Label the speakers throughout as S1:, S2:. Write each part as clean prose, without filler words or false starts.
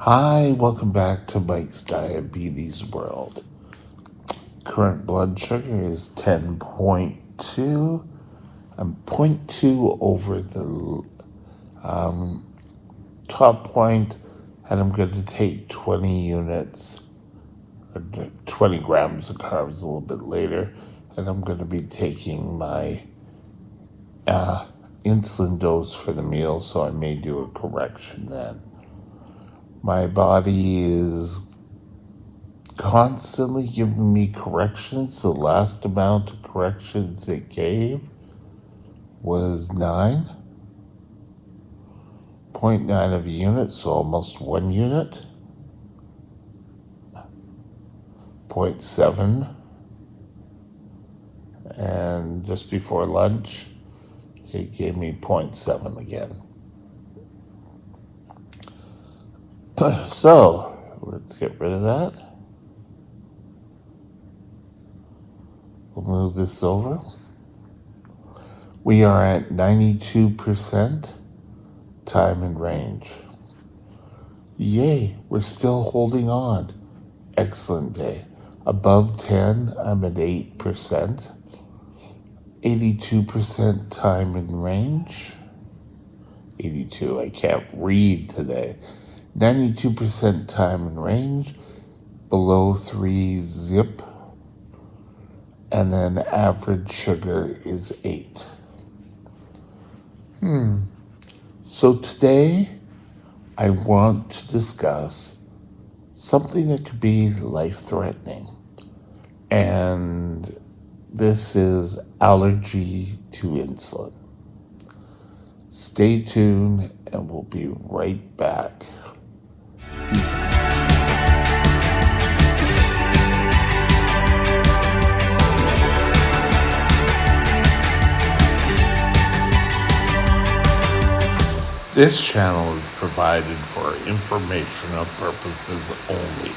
S1: Hi, welcome back to Mike's Diabetes World. Current blood sugar is 10.2. I'm zero point 0.2 over the top point, and I'm going to take 20 units, or 20 grams of carbs a little bit later, and I'm going to be taking my insulin dose for the meal, so I may do a correction then. My body is constantly giving me corrections. The last amount of corrections it gave was 9.9 of a unit, so almost 1 unit. 0.7. And just before lunch, it gave me 0.7 again. So, let's get rid of that. We'll move this over. We are at 92% time and range. Yay, we're still holding on. Excellent day. Above 10, I'm at 8%. 82% time and range. 82, I can't read today. 92% time and range. Below 3 zip. And then average sugar is 8. So today, I want to discuss something that could be life-threatening. And this is allergy to insulin. Stay tuned, and we'll be right back. This channel is provided for informational purposes only.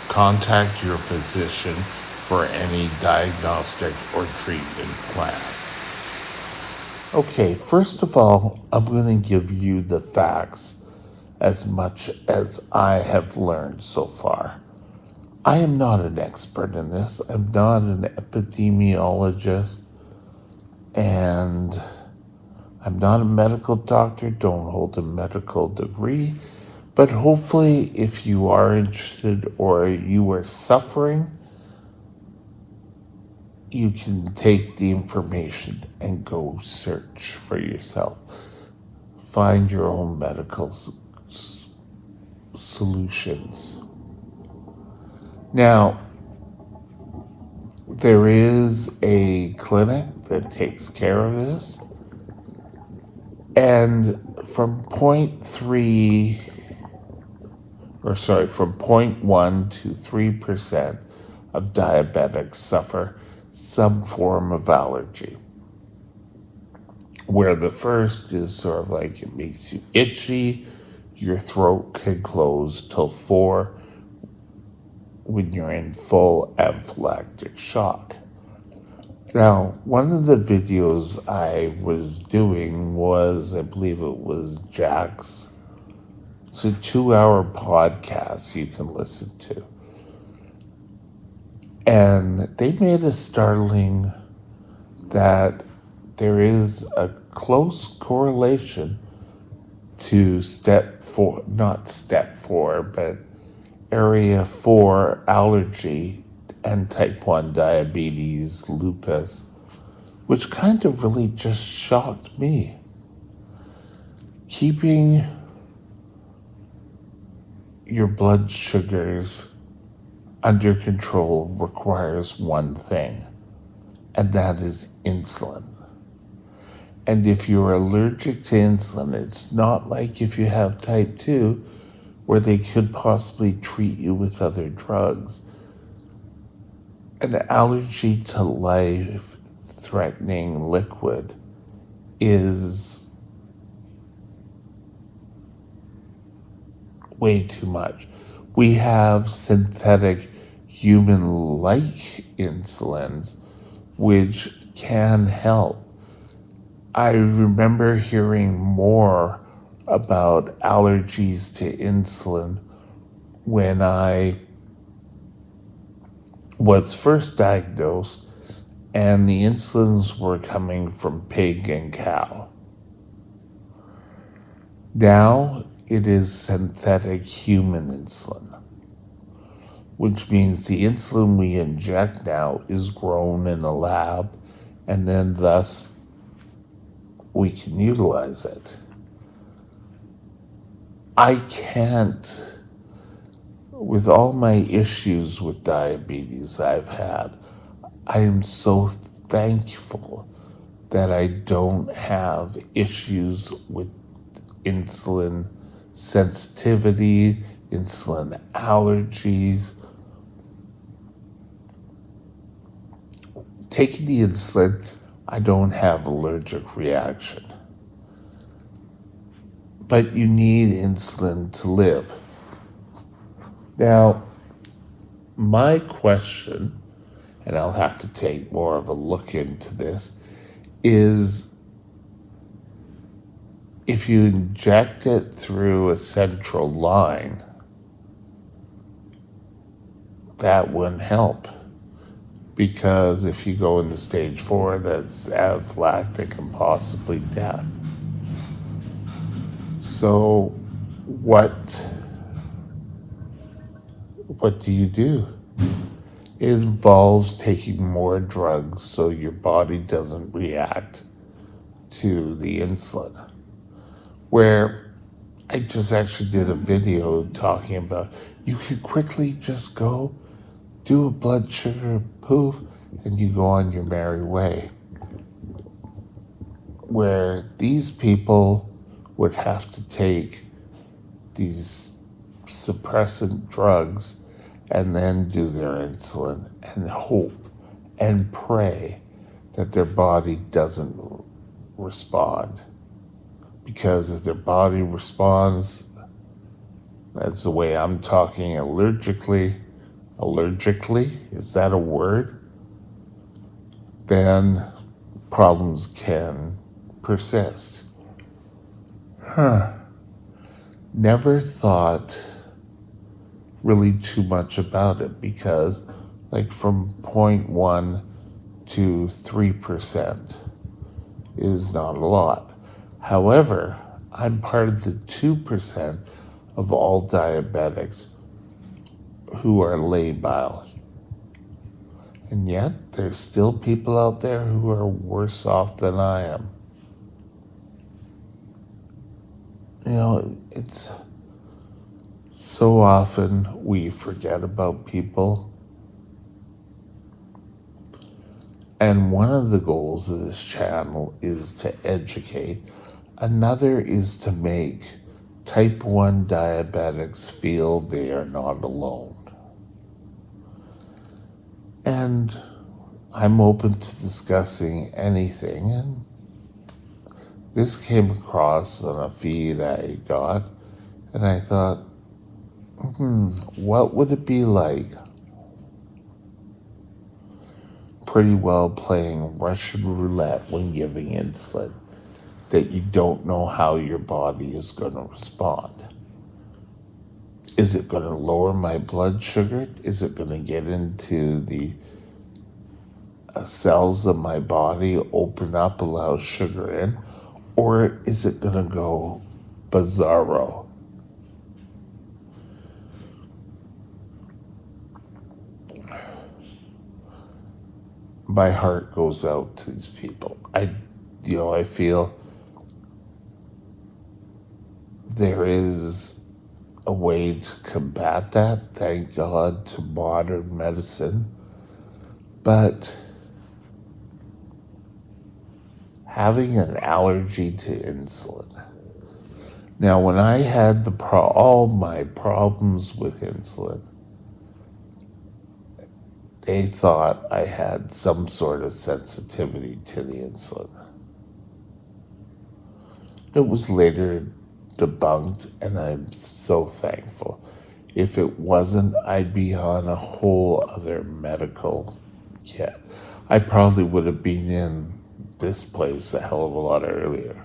S1: Contact your physician for any diagnostic or treatment plan. Okay, first of all, I'm going to give you the facts as much as I have learned so far. I am not an expert in this. I'm not an epidemiologist, and I'm not a medical doctor, don't hold a medical degree, but hopefully if you are interested or you are suffering, you can take the information and go search for yourself. Find your own medical solutions. Now, there is a clinic that takes care of this. And from 0.1 to 3% of diabetics suffer some form of allergy. Where the first is sort of like it makes you itchy, your throat can close till 4 when you're in full anaphylactic shock. Now, one of the videos I was doing was, I believe it was Jack's. It's a 2-hour podcast you can listen to. And they made a startling that there is a close correlation to area 4 allergy and type 1 diabetes, lupus, which kind of really just shocked me. Keeping your blood sugars under control requires one thing, and that is insulin. And if you're allergic to insulin, it's not like if you have type 2, where they could possibly treat you with other drugs. An allergy to life-threatening liquid is way too much. We have synthetic human-like insulins, which can help. I remember hearing more about allergies to insulin when I was first diagnosed, and the insulins were coming from pig and cow. Now it is synthetic human insulin, which means the insulin we inject now is grown in a lab, and then thus we can utilize it. I can't, with all my issues with diabetes I've had, I am so thankful that I don't have issues with insulin sensitivity, insulin allergies. Taking the insulin, I don't have allergic reaction. But you need insulin to live. Now, my question, and I'll have to take more of a look into this, is if you inject it through a central line, that wouldn't help. Because if you go into stage 4, that's anaphylactic and possibly death. So what do you do? It involves taking more drugs so your body doesn't react to the insulin. Where I just actually did a video talking about you could quickly just go do a blood sugar poof and you go on your merry way. Where these people would have to take these suppressant drugs and then do their insulin and hope and pray that their body doesn't respond. Because if their body responds, that's the way I'm talking allergically, is that a word? Then problems can persist. Never thought really too much about it because like from 0.1 to 3% is not a lot. However, I'm part of the 2% of all diabetics who are labile. And yet, there's still people out there who are worse off than I am. You know, it's so often we forget about people. And one of the goals of this channel is to educate. Another is to make type 1 diabetics feel they are not alone. And I'm open to discussing anything. And this came across on a feed I got, and I thought, what would it be like? Pretty well playing Russian roulette when giving insulin, that you don't know how your body is going to respond. Is it going to lower my blood sugar? Is it going to get into the cells of my body, open up, allow sugar in? Or is it going to go bizarro? My heart goes out to these people. I feel there is a way to combat that, thank God, to modern medicine. But having an allergy to insulin. Now, when I had all my problems with insulin, they thought I had some sort of sensitivity to the insulin. It was later debunked, and I'm so thankful. If it wasn't, I'd be on a whole other medical kit. I probably would have been in this place a hell of a lot earlier.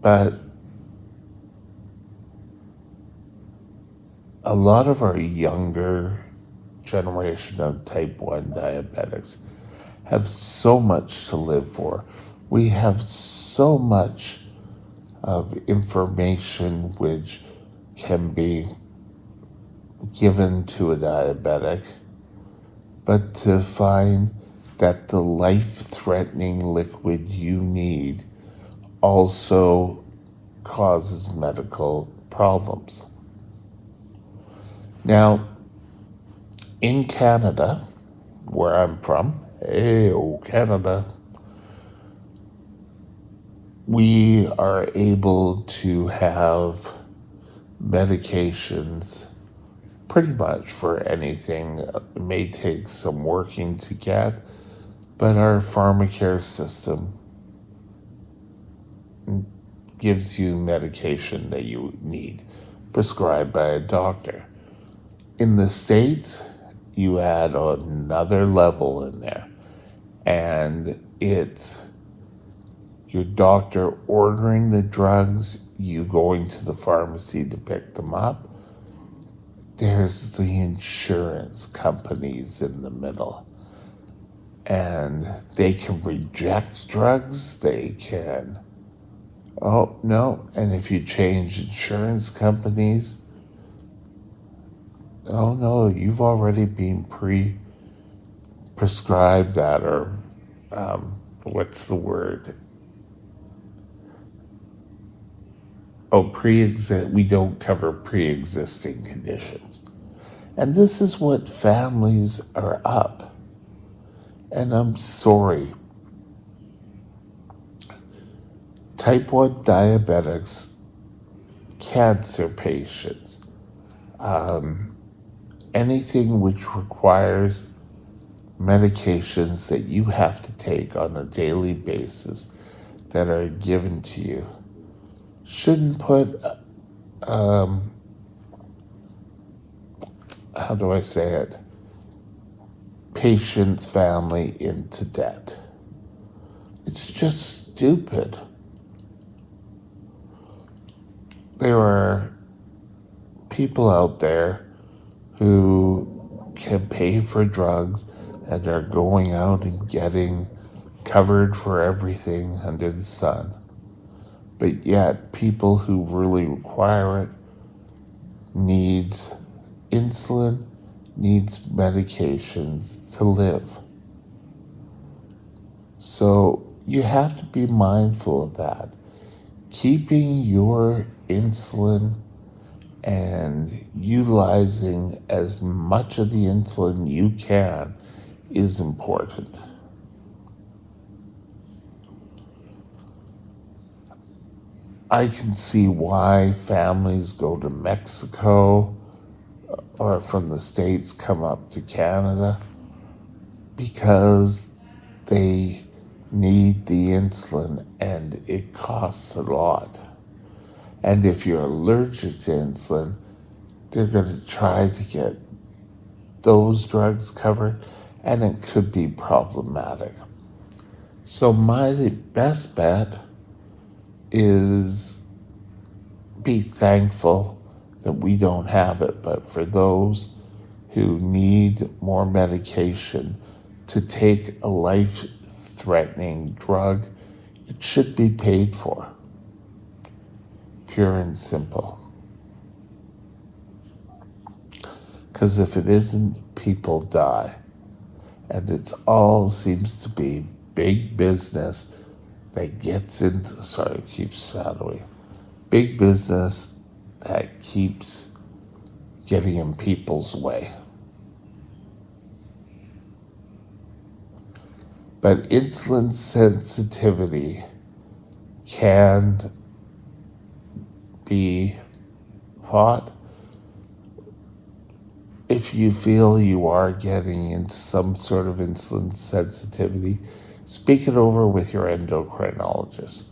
S1: But a lot of our younger generation of type 1 diabetics have so much to live for. We have so much of information which can be given to a diabetic, but to find that the life-threatening liquid you need also causes medical problems. Now, in Canada, where I'm from, Canada, we are able to have medications pretty much for anything. It may take some working to get, but our pharmacare system gives you medication that you need, prescribed by a doctor. In the States, you add another level in there, and it's your doctor ordering the drugs, you going to the pharmacy to pick them up. There's the insurance companies in the middle, and they can reject drugs, they can, oh no, and if you change insurance companies, oh no, you've already been prescribed that, or what's the word? We don't cover pre-existing conditions. And this is what families are up. And I'm sorry. Type 1 diabetics, cancer patients, anything which requires medications that you have to take on a daily basis that are given to you shouldn't put, how do I say it, patient's family into debt. It's just stupid. There are people out there who can pay for drugs and are going out and getting covered for everything under the sun. But yet, people who really require it needs insulin, needs medications to live. So you have to be mindful of that. Keeping your insulin and utilizing as much of the insulin you can is important. I can see why families go to Mexico or from the States come up to Canada, because they need the insulin and it costs a lot. And if you're allergic to insulin, they're going to try to get those drugs covered, and it could be problematic. So my best bet is be thankful that we don't have it, but for those who need more medication to take a life-threatening drug, it should be paid for. Pure and simple. Because if it isn't, people die. And it all seems to be big business that gets into, it keeps shadowing. Big business that keeps getting in people's way. But insulin sensitivity can be fought if you feel you are getting into some sort of insulin sensitivity. Speak it over with your endocrinologist.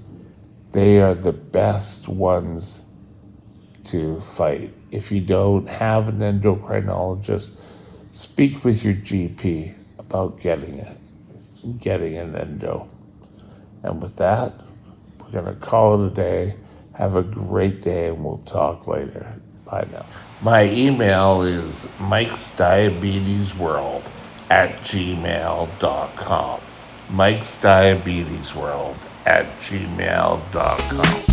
S1: They are the best ones to fight. If you don't have an endocrinologist, speak with your GP about getting an endo. And with that, we're We're going to call it a day. Have a great day, and we'll talk later. Bye now. My email is mikesdiabetesworld@gmail.com. mikesdiabetesworld@gmail.com.